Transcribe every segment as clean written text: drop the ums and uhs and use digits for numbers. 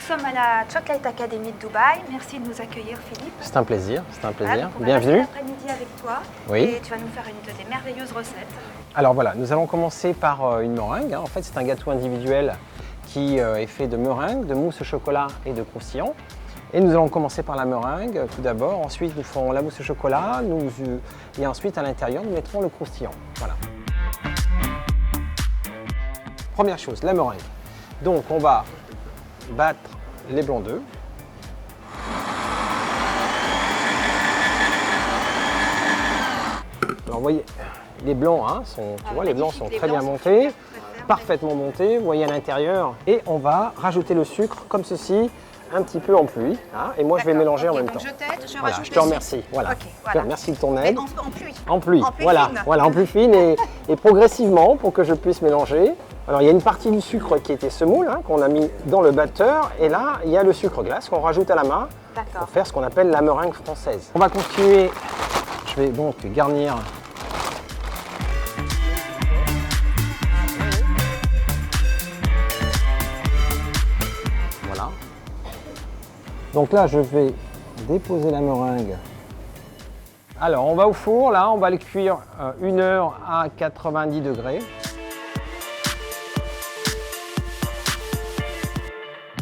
sommes à la Chocolate Academy de Dubaï. Merci de nous accueillir, Philippe. C'est un plaisir, c'est un plaisir. On va Bienvenue. passer l'après-midi avec toi. Oui. Et tu vas nous faire une de tes merveilleuses recettes. Alors voilà, nous allons commencer par une meringue. En fait, c'est un gâteau individuel qui est fait de meringue, de mousse au chocolat et de croustillant. Et nous allons commencer par la meringue tout d'abord. Ensuite, nous ferons la mousse au chocolat. Et ensuite, à l'intérieur, nous mettrons le croustillant. Voilà. Première chose, la meringue. Donc, on va battre les blancs d'œufs. Alors, vous voyez, les blancs, hein, les blancs sont très bien montés, parfaitement montés, vous voyez à l'intérieur. Et on va rajouter le sucre comme ceci, un petit peu en pluie. Hein, et moi, je vais mélanger en même temps. Je t'aide, je Voilà, rajoute je te remercie. Voilà. Ok, voilà. Merci de ton Mais aide. en pluie. En pluie, En pluie voilà, fine. voilà, en pluie fine et progressivement pour que je puisse mélanger. Alors il y a une partie du sucre qui était semoule, hein, qu'on a mis dans le batteur, et là il y a le sucre glace qu'on rajoute à la main pour faire ce qu'on appelle la meringue française. On va continuer, je vais donc garnir. Voilà. Donc là je vais déposer la meringue. Alors on va au four, là on va le cuire 1 heure à 90 degrés.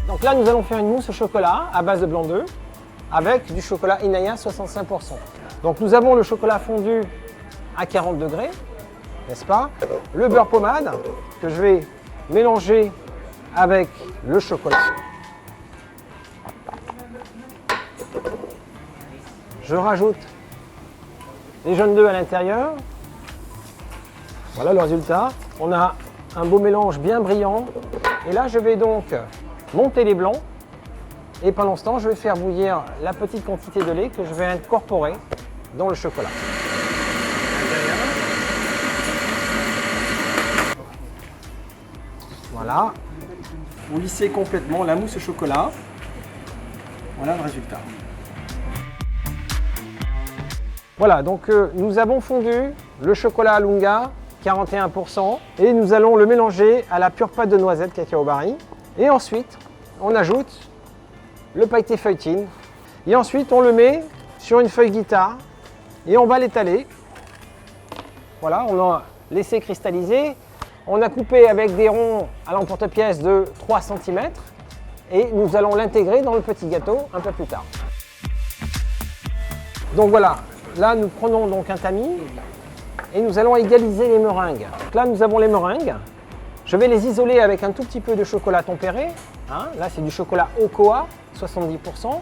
Donc là nous allons faire une mousse au chocolat à base de blanc d'œuf avec du chocolat Inaya 65%. Donc nous avons le chocolat fondu à 40 degrés, n'est-ce pas? Le beurre pommade que je vais mélanger avec le chocolat. Je rajoute les jaunes d'œufs à l'intérieur. Voilà le résultat. On a un beau mélange bien brillant. Et là, je vais donc monter les blancs. Et pendant ce temps, je vais faire bouillir la petite quantité de lait que je vais incorporer dans le chocolat. Voilà. Vous lissez complètement la mousse au chocolat. Voilà le résultat. Voilà, donc nous avons fondu le chocolat Lunga, 41%, et nous allons le mélanger à la pure pâte de noisette cacao barry. Et ensuite, on ajoute le pailleté feuilletine. Et ensuite, on le met sur une feuille guitare et on va l'étaler. Voilà, on a laissé cristalliser. On a coupé avec des ronds à l'emporte-pièce de 3 cm et nous allons l'intégrer dans le petit gâteau un peu plus tard. Donc voilà. Là, nous prenons donc un tamis et nous allons égaliser les meringues. Donc là, nous avons les meringues. Je vais les isoler avec un tout petit peu de chocolat tempéré. Hein. Là, c'est du chocolat Ocoa, 70%.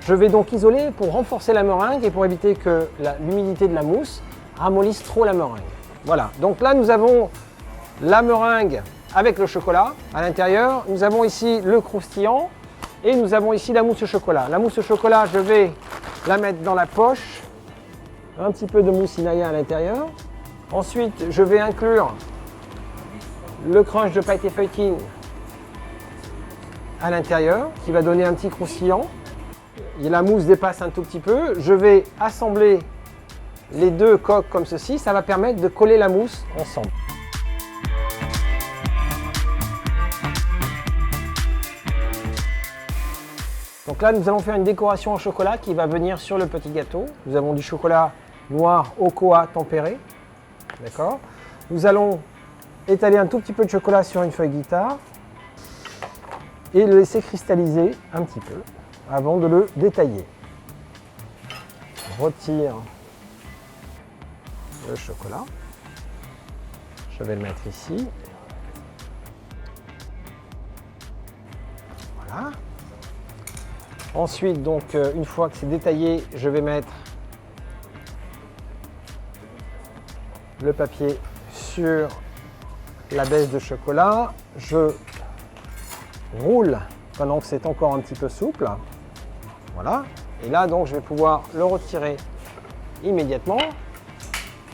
Je vais donc isoler pour renforcer la meringue et pour éviter que l'humidité de la mousse ramollisse trop la meringue. Voilà, donc là, nous avons la meringue avec le chocolat à l'intérieur. Nous avons ici le croustillant et nous avons ici la mousse au chocolat. La mousse au chocolat, je vais la mettre dans la poche. Un petit peu de mousse Inaya à l'intérieur. Ensuite, je vais inclure le crunch de pailleté feuilletine à l'intérieur, qui va donner un petit croustillant. Et la mousse dépasse un tout petit peu. Je vais assembler les deux coques comme ceci. Ça va permettre de coller la mousse ensemble. Donc là, nous allons faire une décoration au chocolat qui va venir sur le petit gâteau. Nous avons du chocolat noir Ocoa tempéré. D'accord. Nous allons étaler un tout petit peu de chocolat sur une feuille guitare et le laisser cristalliser un petit peu avant de le détailler. Je retire le chocolat. Je vais le mettre ici. Voilà. Ensuite, donc, une fois que c'est détaillé, je vais mettre le papier sur la baisse de chocolat. Je roule pendant que c'est encore un petit peu souple. Voilà. Et là, donc, je vais pouvoir le retirer immédiatement.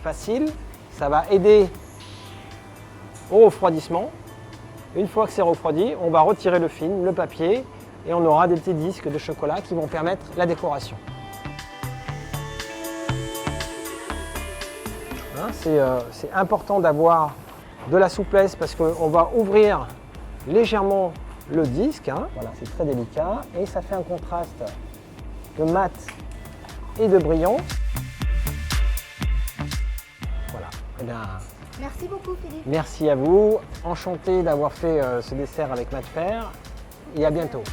Facile. Ça va aider au refroidissement. Une fois que c'est refroidi, on va retirer le film, le papier, et on aura des petits disques de chocolat qui vont permettre la décoration. Hein, c'est important d'avoir de la souplesse parce qu'on va ouvrir légèrement le disque. Hein. Voilà, c'est très délicat. Et ça fait un contraste de mat et de brillant. Voilà. Eh bien, Merci beaucoup Philippe. merci à vous. Enchanté d'avoir fait ce dessert avec Mat Père. Et à bientôt.